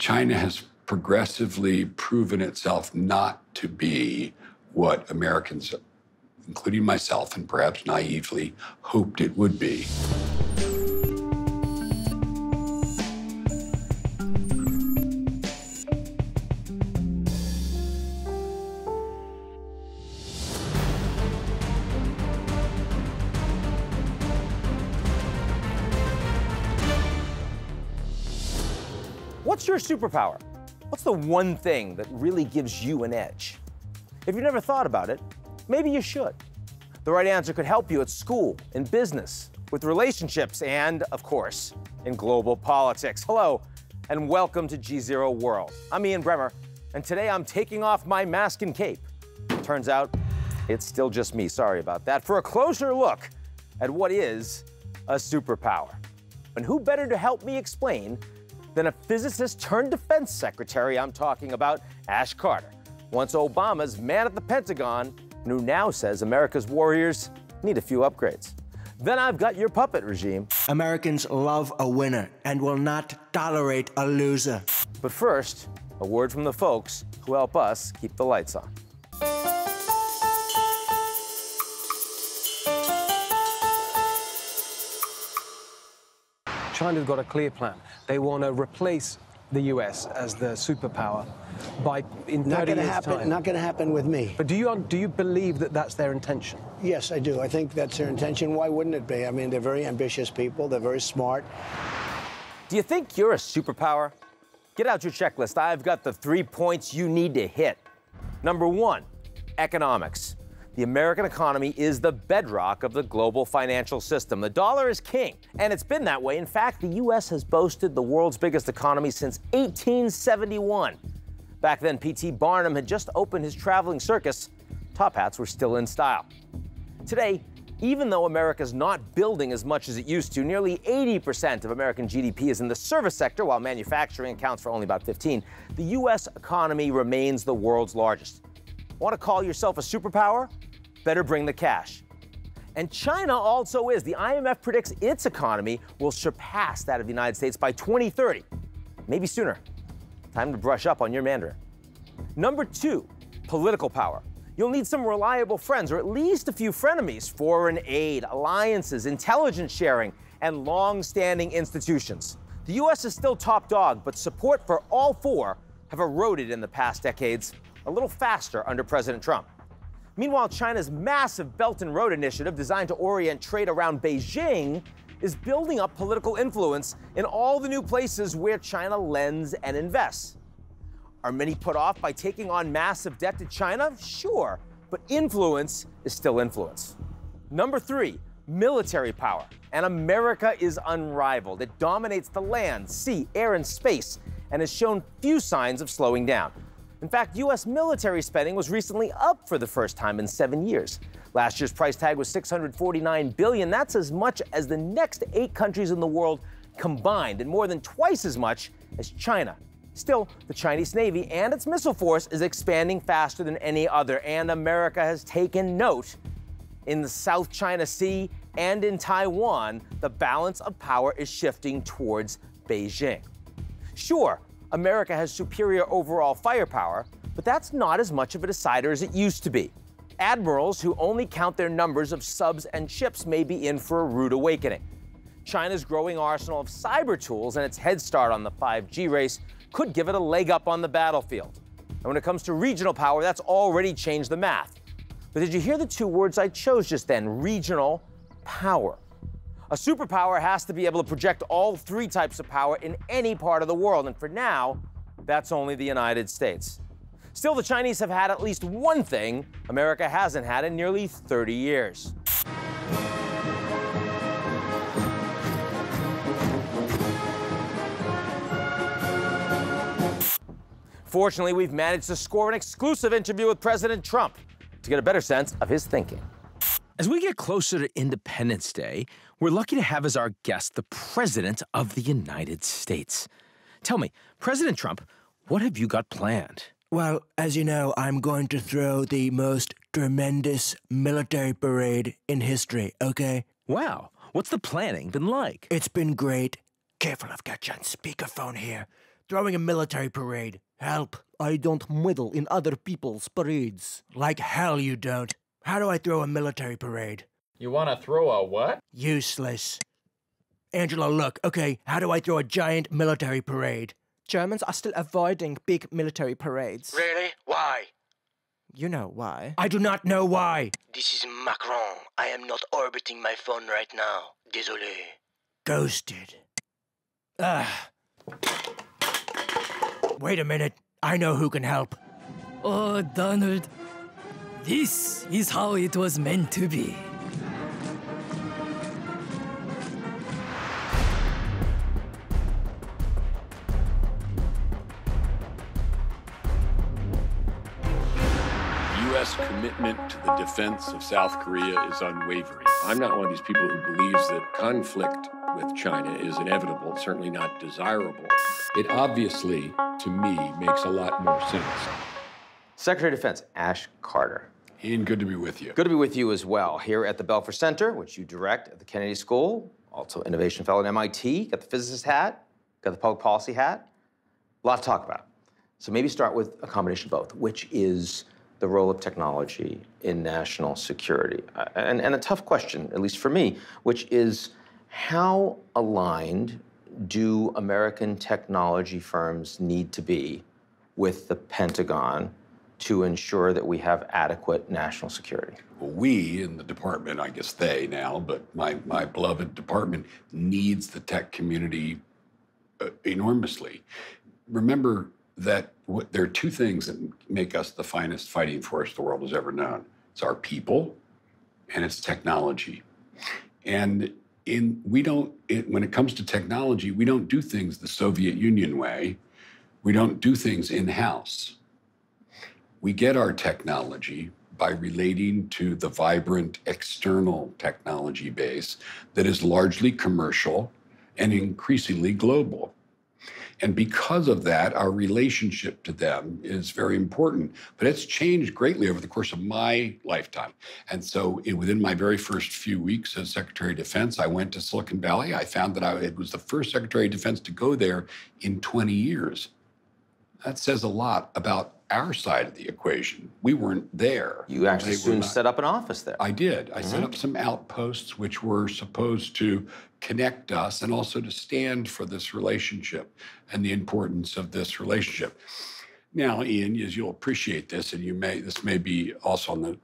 China has progressively proven itself not to be what Americans, including myself, and perhaps naively, hoped it would be. What's your superpower? What's the one thing that really gives you an edge? If you've never thought about it, maybe you should. The right answer could help you at school, in business, with relationships, and, of course, in global politics. Hello, and welcome to GZERO World. I'm Ian Bremmer, and today I'm taking off my mask and cape. Turns out, it's still just me, sorry about that, for a closer look at what is a superpower. And who better to help me explain than a physicist turned defense secretary? I'm talking about Ash Carter, once Obama's man at the Pentagon, and who now says America's warriors need a few upgrades. Then I've got your puppet regime. Americans love a winner and will not tolerate a loser. But first, a word from the folks who help us keep the lights on. China's got a clear plan. They want to replace the US as the superpower in 30 years' time. Not going to happen with me. But do you believe that that's their intention? Yes, I do. I think that's their intention. Why wouldn't it be? I mean, they're very ambitious people. They're very smart. Do you think you're a superpower? Get out your checklist. I've got the 3 points you need to hit. Number 1, economics. The American economy is the bedrock of the global financial system. The dollar is king, and it's been that way. In fact, the U.S. has boasted the world's biggest economy since 1871. Back then, P.T. Barnum had just opened his traveling circus. Top hats were still in style. Today, even though America's not building as much as it used to, nearly 80% of American GDP is in the service sector, while manufacturing accounts for only about 15%. The U.S. economy remains the world's largest. Want to call yourself a superpower? Better bring the cash. And China also is. The IMF predicts its economy will surpass that of the United States by 2030. Maybe sooner. Time to brush up on your Mandarin. Number 2, political power. You'll need some reliable friends, or at least a few frenemies, foreign aid, alliances, intelligence sharing, and long-standing institutions. The U.S. is still top dog, but support for all 4 have eroded in the past decades, a little faster under President Trump. Meanwhile, China's massive Belt and Road Initiative, designed to orient trade around Beijing, is building up political influence in all the new places where China lends and invests. Are many put off by taking on massive debt to China? Sure, but influence is still influence. Number 3, military power. And America is unrivaled. It dominates the land, sea, air, and space, and has shown few signs of slowing down. In fact, U.S. military spending was recently up for the first time in 7 years. Last year's price tag was $649 billion. That's as much as the next 8 countries in the world combined, and more than twice as much as China. Still, the Chinese Navy and its missile force is expanding faster than any other, and America has taken note. In the South China Sea and in Taiwan, the balance of power is shifting towards Beijing. Sure, America has superior overall firepower, but that's not as much of a decider as it used to be. Admirals who only count their numbers of subs and ships may be in for a rude awakening. China's growing arsenal of cyber tools and its head start on the 5G race could give it a leg up on the battlefield. And when it comes to regional power, that's already changed the math. But did you hear the 2 words I chose just then? Regional power. A superpower has to be able to project all 3 types of power in any part of the world, and for now, that's only the United States. Still, the Chinese have had at least one thing America hasn't had in nearly 30 years. Fortunately, we've managed to score an exclusive interview with President Trump to get a better sense of his thinking. As we get closer to Independence Day, we're lucky to have as our guest the President of the United States. Tell me, President Trump, what have you got planned? Well, as you know, I'm going to throw the most tremendous military parade in history, okay? Wow, what's the planning been like? It's been great. Careful, I've got you on speakerphone here. throwing a military parade. Help. I don't meddle in other people's parades. Like hell you don't. How do I throw a military parade? You want to throw a what? Useless. Angela, look. Okay, how do I throw a giant military parade? Germans are still avoiding big military parades. Really? Why? You know why. I do not know why. This is Macron. I am not orbiting my phone right now. Désolé. Ghosted. Wait a minute. I know who can help. Oh, Donald. This is how it was meant to be. U.S. commitment to the defense of South Korea is unwavering. I'm not one of these people who believes that conflict with China is inevitable, certainly not desirable. It obviously, to me, makes a lot more sense. Secretary of Defense Ash Carter. Ian, good to be with you. Good to be with you as well. Here at the Belfer Center, which you direct at the Kennedy School, also Innovation Fellow at MIT, got the physicist hat, got the public policy hat. A lot to talk about. So maybe start with a combination of both, which is the role of technology in national security. And a tough question, at least for me, which is how aligned do American technology firms need to be with the Pentagon to ensure that we have adequate national security? Well, we in the department, I guess they now, but my beloved department needs the tech community enormously. Remember that there are two things that make us the finest fighting force the world has ever known. It's our people and it's technology. And when it comes to technology, we don't do things the Soviet Union way. We don't do things in-house. We get our technology by relating to the vibrant external technology base that is largely commercial and increasingly global. And because of that, our relationship to them is very important. But it's changed greatly over the course of my lifetime. And so within my very first few weeks as Secretary of Defense, I went to Silicon Valley. I found that it was the first Secretary of Defense to go there in 20 years. That says a lot about our side of the equation. We weren't there. You actually soon set up an office there. I did. I set up some outposts which were supposed to connect us and also to stand for this relationship and the importance of this relationship. Now, Ian, as you'll appreciate this, and this may be also on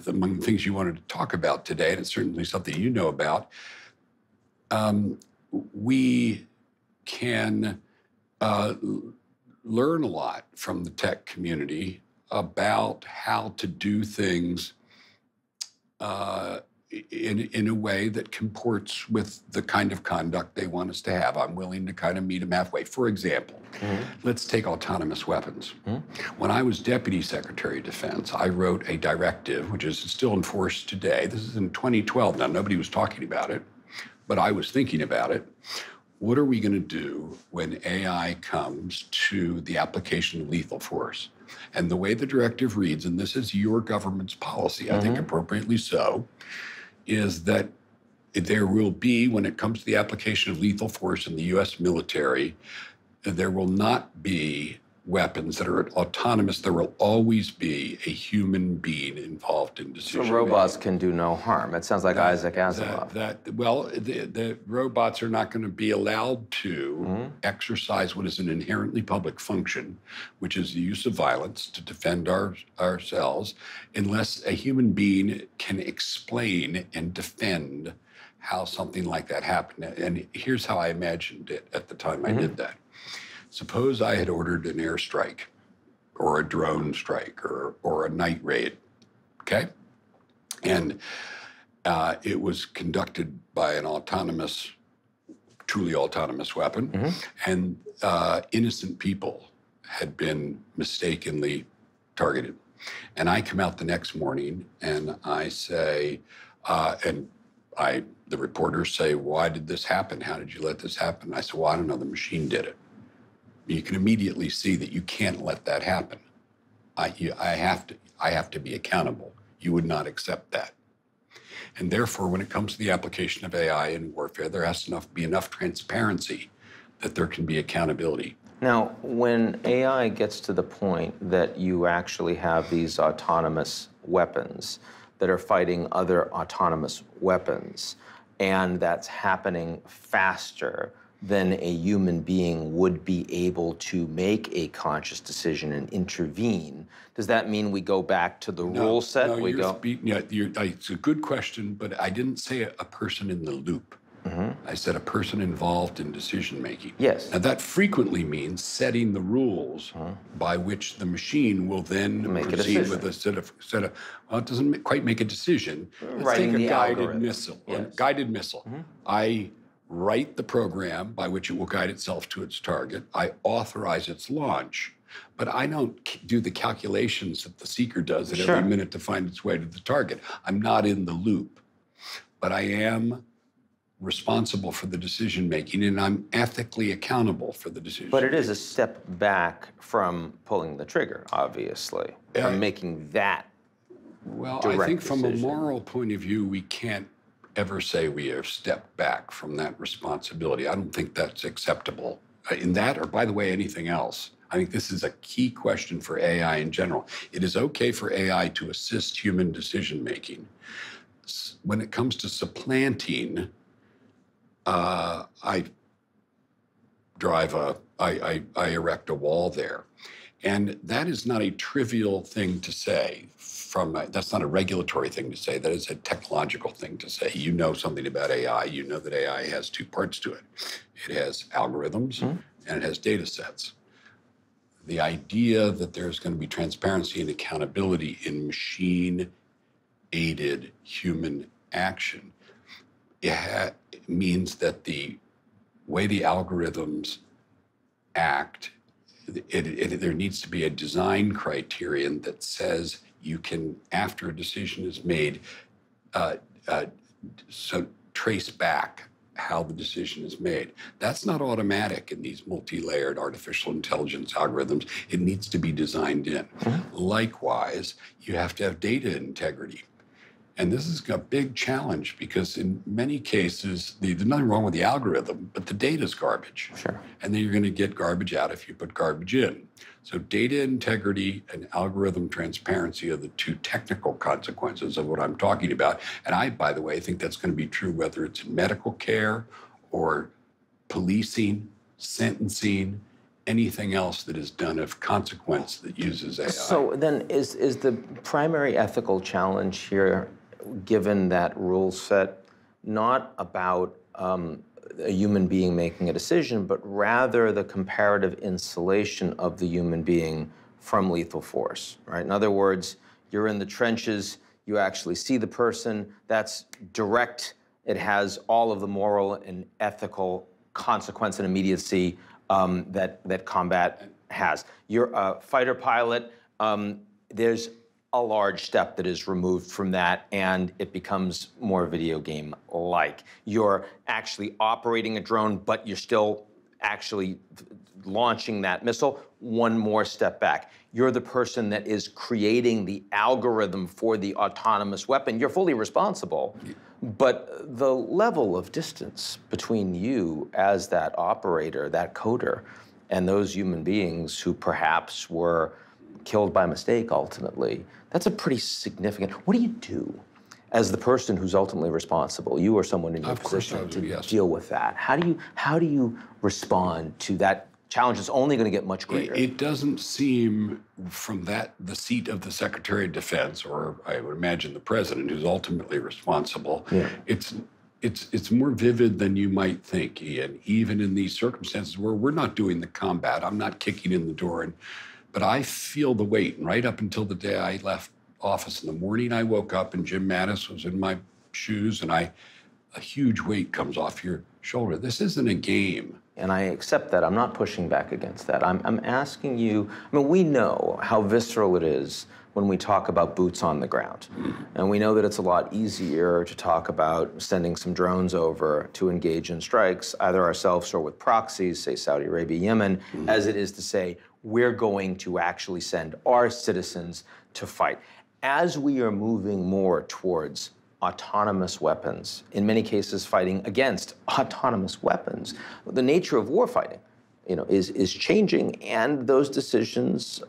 among the things you wanted to talk about today, and it's certainly something you know about, we can learn a lot from the tech community about how to do things in a way that comports with the kind of conduct they want us to have. I'm willing to kind of meet them halfway. For example, let's take autonomous weapons. When I was Deputy Secretary of Defense, I wrote a directive, which is still in force today. This is in 2012. Now, nobody was talking about it, but I was thinking about it. What are we going to do when AI comes to the application of lethal force? And the way the directive reads, and this is your government's policy, I think appropriately so, is that there will be, when it comes to the application of lethal force in the U.S. military, there will not be weapons that are autonomous. There will always be a human being involved in decision-making. So robots can do no harm. It sounds like Isaac Asimov. The robots are not going to be allowed to exercise what is an inherently public function, which is the use of violence to defend ourselves, unless a human being can explain and defend how something like that happened. And here's how I imagined it at the time I did that. Suppose I had ordered an airstrike or a drone strike or a night raid, okay? And it was conducted by an truly autonomous weapon, and innocent people had been mistakenly targeted. And I come out the next morning and I say, the reporters say, why did this happen? How did you let this happen? And I said, well, I don't know, the machine did it. You can immediately see that you can't let that happen. I have to be accountable. You would not accept that. And therefore, when it comes to the application of AI in warfare, there has to be enough transparency that there can be accountability. Now, when AI gets to the point that you actually have these autonomous weapons that are fighting other autonomous weapons, and that's happening faster than a human being would be able to make a conscious decision and intervene, does that mean we go back to the rule set? No, it's a good question, but I didn't say a person in the loop. I said a person involved in decision-making. Yes. Now, that frequently means setting the rules by which the machine will then proceed with a set of, well, it doesn't quite make a decision. Let's take a guided missile. Yes. Guided missile. I write the program by which it will guide itself to its target. I authorize its launch, but I don't do the calculations that the seeker does at every minute to find its way to the target. I'm not in the loop, but I am responsible for the decision-making, and I'm ethically accountable for the decision. But it is a step back from pulling the trigger, obviously, from making that direct I think from a decision. moral point of view, we can't ever say we have stepped back from that responsibility. I don't think that's acceptable in that, or by the way, anything else. I think this is a key question for AI in general. It is okay for AI to assist human decision-making. When it comes to supplanting, I erect a wall there. And that is not a trivial thing to say. That's not a regulatory thing to say. That is a technological thing to say. You know something about AI. You know that AI has two parts to it. It has algorithms and it has data sets. The idea that there's going to be transparency and accountability in machine-aided human action, it means that the way the algorithms act, there needs to be a design criterion that says you can, after a decision is made, trace back how the decision is made. That's not automatic in these multi-layered artificial intelligence algorithms. It needs to be designed in. Likewise, you have to have data integrity. And this is a big challenge because in many cases, there's nothing wrong with the algorithm, but the data is garbage. And then you're going to get garbage out if you put garbage in. So data integrity and algorithm transparency are the two technical consequences of what I'm talking about. And I, by the way, think that's going to be true whether it's in medical care or policing, sentencing, anything else that is done of consequence that uses AI. So then is the primary ethical challenge here, given that rule set, not about a human being making a decision, but rather the comparative insulation of the human being from lethal force, right? In other words, you're in the trenches, you actually see the person, that's direct, it has all of the moral and ethical consequence and immediacy that combat has. You're a fighter pilot, there's a large step that is removed from that and it becomes more video game-like. You're actually operating a drone, but you're still actually launching that missile, one more step back. You're the person that is creating the algorithm for the autonomous weapon. You're fully responsible, but the level of distance between you as that operator, that coder, and those human beings who perhaps were killed by mistake ultimately, that's a pretty significant. What do you do as the person who's ultimately responsible, you or someone in your position, to deal with that? How do you respond to that challenge that's only going to get much greater? It doesn't seem from the seat of the Secretary of Defense, or I would imagine the President, who's ultimately responsible. It's more vivid than you might think, Ian, even in these circumstances where we're not doing the combat. I'm not kicking in the door, but I feel the weight. And right up until the day I left office in the morning, I woke up and Jim Mattis was in my shoes, and a huge weight comes off your shoulder. This isn't a game. And I accept that. I'm not pushing back against that. I'm asking you, I mean, we know how visceral it is when we talk about boots on the ground. And we know that it's a lot easier to talk about sending some drones over to engage in strikes, either ourselves or with proxies, say Saudi Arabia, Yemen, as it is to say, we're going to actually send our citizens to fight. As we are moving more towards autonomous weapons, in many cases fighting against autonomous weapons, the nature of war fighting is changing, and those decisions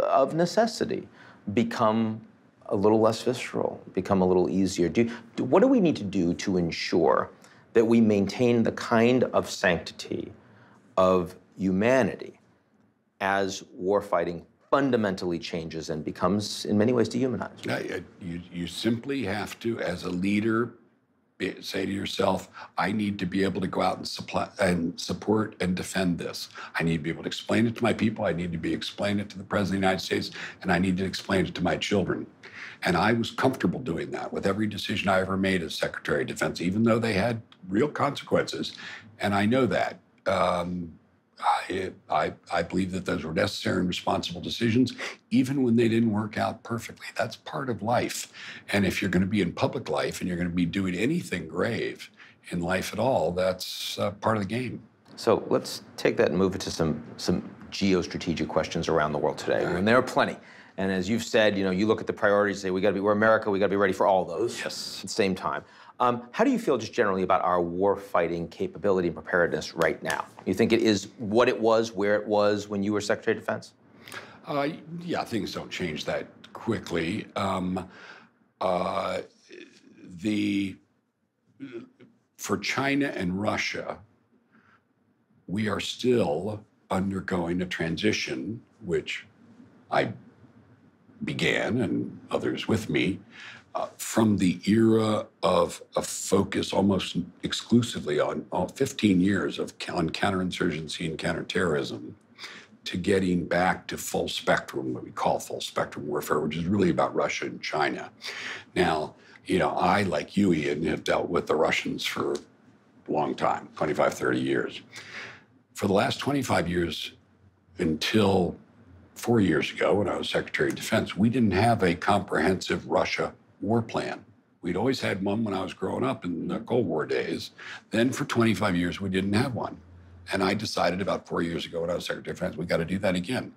of necessity become a little less visceral, become a little easier. What do we need to do to ensure that we maintain the kind of sanctity of humanity as warfighting fundamentally changes and becomes, in many ways, dehumanized? You simply have to, as a leader, say to yourself, I need to be able to go out and support and defend this. I need to be able to explain it to my people. I need to be explaining it to the President of the United States, and I need to explain it to my children. And I was comfortable doing that with every decision I ever made as Secretary of Defense, even though they had real consequences. And I know that. I believe that those were necessary and responsible decisions, even when they didn't work out perfectly. That's part of life. And if you're going to be in public life and you're going to be doing anything grave in life at all, that's part of the game. So let's take that and move it to some geostrategic questions around the world today. And there are plenty. And as you've said, you look at the priorities, say we're America, we got to be ready for all those at the same time. How do you feel just generally about our war-fighting capability and preparedness right now? You think it is what it was, where it was when you were Secretary of Defense? Yeah, things don't change that quickly. For China and Russia, we are still undergoing a transition, which I began, and others with me, from the era of a focus almost exclusively on 15 years on counterinsurgency and counterterrorism, to getting back to full spectrum, what we call full spectrum warfare, which is really about Russia and China. Now, I, like you, Ian, have dealt with the Russians for a long time, 25, 30 years. For the last 25 years, until 4 years ago, when I was Secretary of Defense, we didn't have a comprehensive Russia war plan. We'd always had one when I was growing up in the Cold War days. Then for 25 years, we didn't have one. And I decided about 4 years ago when I was Secretary of Defense, we got to do that again.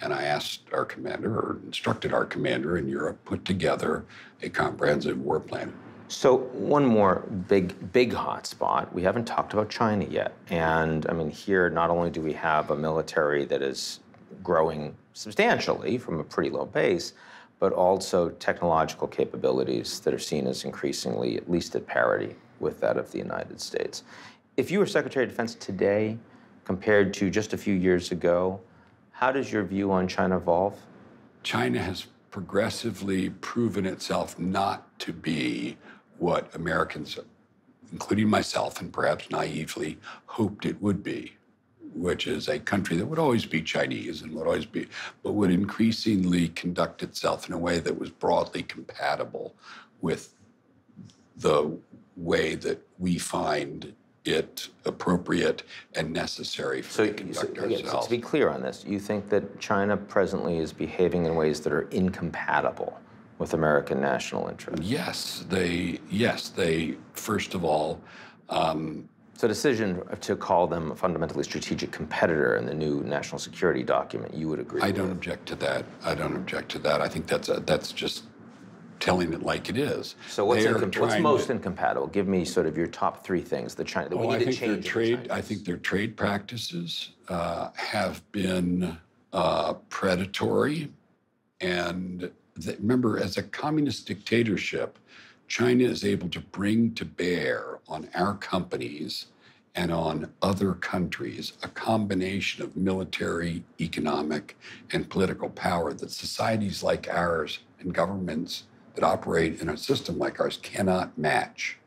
And I asked our commander, or instructed our commander in Europe, put together a comprehensive war plan. So one more big hot spot. We haven't talked about China yet. And I mean, here, not only do we have a military that is growing substantially from a pretty low base, but also technological capabilities that are seen as increasingly, at least at parity with that of the United States. If you were Secretary of Defense today, compared to just a few years ago, how does your view on China evolve? China has progressively proven itself not to be what Americans, including myself and perhaps naively, hoped it would be, which is a country that would always be Chinese and but would increasingly conduct itself in a way that was broadly compatible with the way that we find it appropriate and necessary for to conduct ourselves. To be clear on this, you think that China presently is behaving in ways that are incompatible with American national interests? Yes, they first of all. So the decision to call them a fundamentally strategic competitor in the new national security document, you would agree with? I don't object to that. I think that's just telling it like it is. So what's most incompatible? Give me sort of your top three things that China that we need to change. I think their trade practices have been predatory, and remember, as a communist dictatorship, China is able to bring to bear on our companies and on other countries a combination of military, economic, and political power that societies like ours and governments that operate in a system like ours cannot match.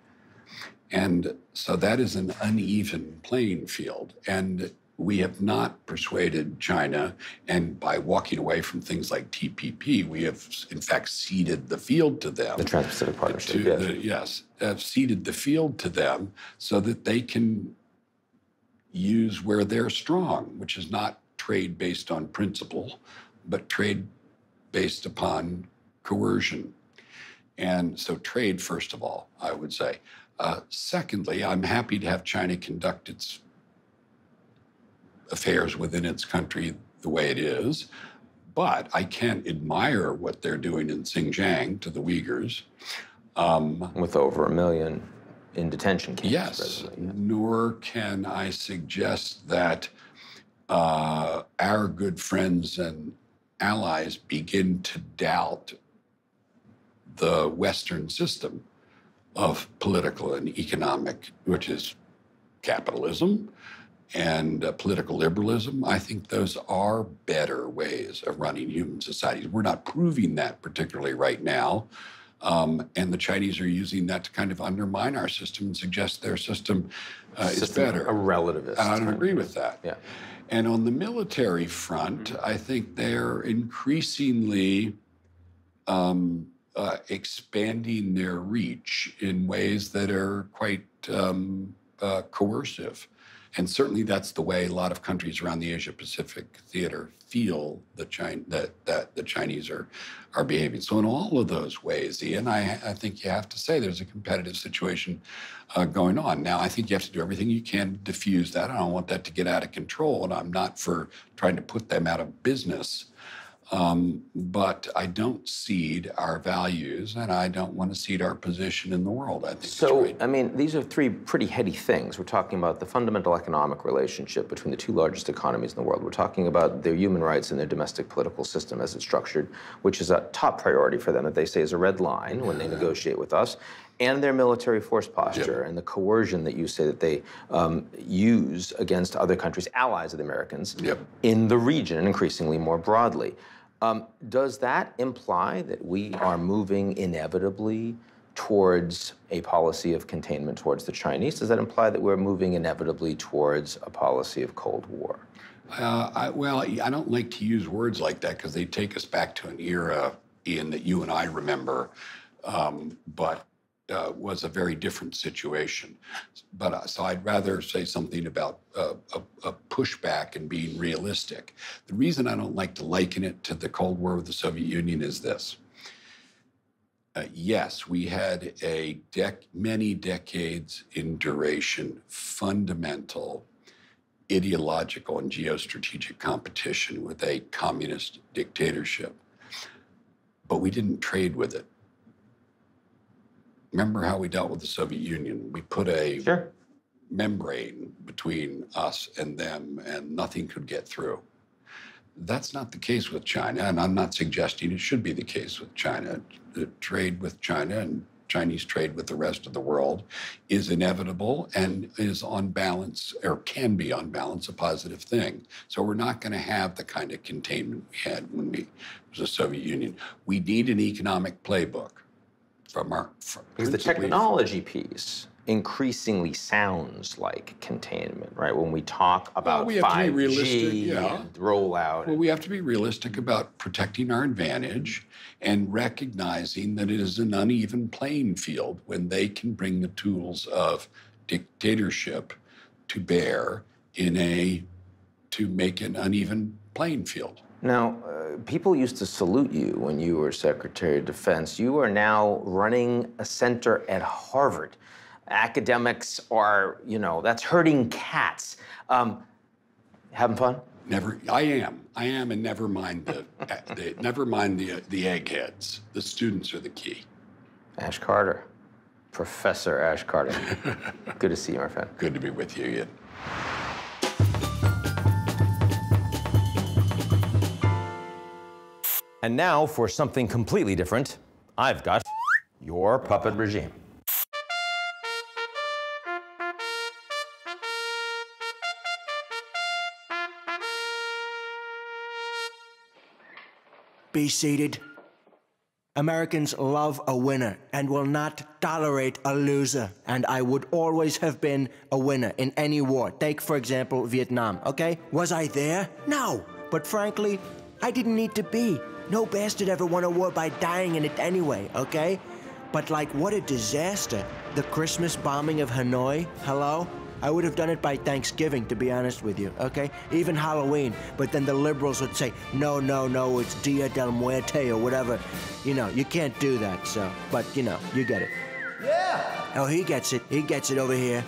And so that is an uneven playing field. And we have not persuaded China, and by walking away from things like TPP, we have, in fact, ceded the field to them. The Trans-Pacific Partnership, yes. Have ceded the field to them so that they can use where they're strong, which is not trade based on principle, but trade based upon coercion. And so trade, first of all, I would say. Secondly, I'm happy to have China conduct its affairs within its country the way it is, but I can't admire what they're doing in Xinjiang to the Uyghurs. With over 1 million in detention camps. Yes, nor can I suggest that our good friends and allies begin to doubt the Western system of political and economic, which is capitalism and political liberalism, I think those are better ways of running human societies. We're not proving that particularly right now. And the Chinese are using that to kind of undermine our system and suggest their system is better. A relativist. I don't agree with that. Yeah. And on the military front, I think they're increasingly expanding their reach in ways that are quite coercive. And certainly that's the way a lot of countries around the Asia-Pacific theater feel that the Chinese are behaving. So in all of those ways, Ian, I think you have to say there's a competitive situation going on. Now, I think you have to do everything you can to diffuse that. I don't want that to get out of control, and I'm not for trying to put them out of business. But I don't cede our values, and I don't want to cede our position in the world. I think so. I mean, these are three pretty heady things. We're talking about the fundamental economic relationship between the two largest economies in the world. We're talking about their human rights and their domestic political system as it's structured, which is a top priority for them that they say is a red line when they negotiate with us, and their military force posture and the coercion that you say that they use against other countries, allies of the Americans, in the region and increasingly more broadly. Does that imply that we are moving inevitably towards a policy of containment towards the Chinese? Does that imply that we're moving inevitably towards a policy of Cold War? Well, I don't like to use words like that because they take us back to an era, Ian, that you and I remember, but was a very different situation. But so I'd rather say something about a pushback and being realistic. The reason I don't like to liken it to the Cold War with the Soviet Union is this. Yes, we had a many decades in duration, fundamental, ideological and geostrategic competition with a communist dictatorship, but we didn't trade with it. Remember how we dealt with the Soviet Union? We put a membrane between us and them, and nothing could get through. That's not the case with China, and I'm not suggesting it should be the case with China. The trade with China and Chinese trade with the rest of the world is inevitable and is on balance, or can be on balance, a positive thing. So we're not going to have the kind of containment we had when it was the Soviet Union. We need an economic playbook. Because the technology piece increasingly sounds like containment, right? When we talk about 5G and rollout. Well, we have to be realistic about protecting our advantage and recognizing that it is an uneven playing field when they can bring the tools of dictatorship to bear to make an uneven playing field. Now, people used to salute you when you were Secretary of Defense. You are now running a center at Harvard. Academics are, that's herding cats. Having fun? Never. I am, and never mind the eggheads. The students are the key. Ash Carter, Professor Ash Carter. Good to see you, my friend. Good to be with you, Ian. And now for something completely different, I've got your puppet regime. Be seated. Americans love a winner and will not tolerate a loser. And I would always have been a winner in any war. Take, for example, Vietnam, okay? Was I there? No. But frankly, I didn't need to be. No bastard ever won a war by dying in it anyway, okay? But like, what a disaster. The Christmas bombing of Hanoi, hello? I would have done it by Thanksgiving, to be honest with you, okay? Even Halloween. But then the liberals would say, no, it's Dia del Muerte or whatever. You can't do that, so. But, you get it. Yeah! Oh, he gets it. He gets it over here.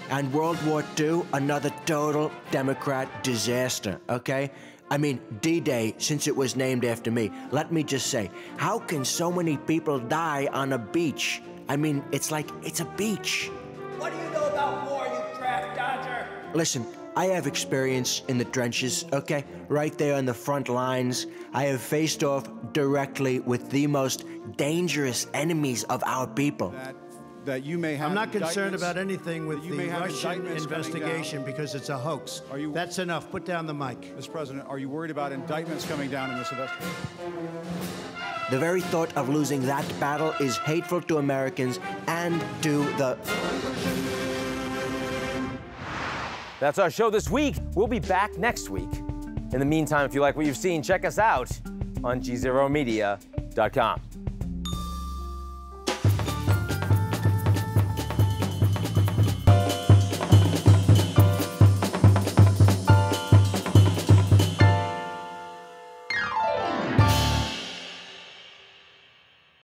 And World War II, another total Democrat disaster, okay? I mean, D-Day, since it was named after me, let me just say, how can so many people die on a beach? I mean, it's like, it's a beach. What do you know about war, you draft dodger? Listen, I have experience in the trenches, okay? Right there on the front lines. I have faced off directly with the most dangerous enemies of our people. That you may have. I'm not concerned about anything with the Russian investigation because it's a hoax. That's enough. Put down the mic. Mr. President, are you worried about indictments coming down in this investigation? The very thought of losing that battle is hateful to Americans and to the... That's our show this week. We'll be back next week. In the meantime, if you like what you've seen, check us out on GZEROmedia.com.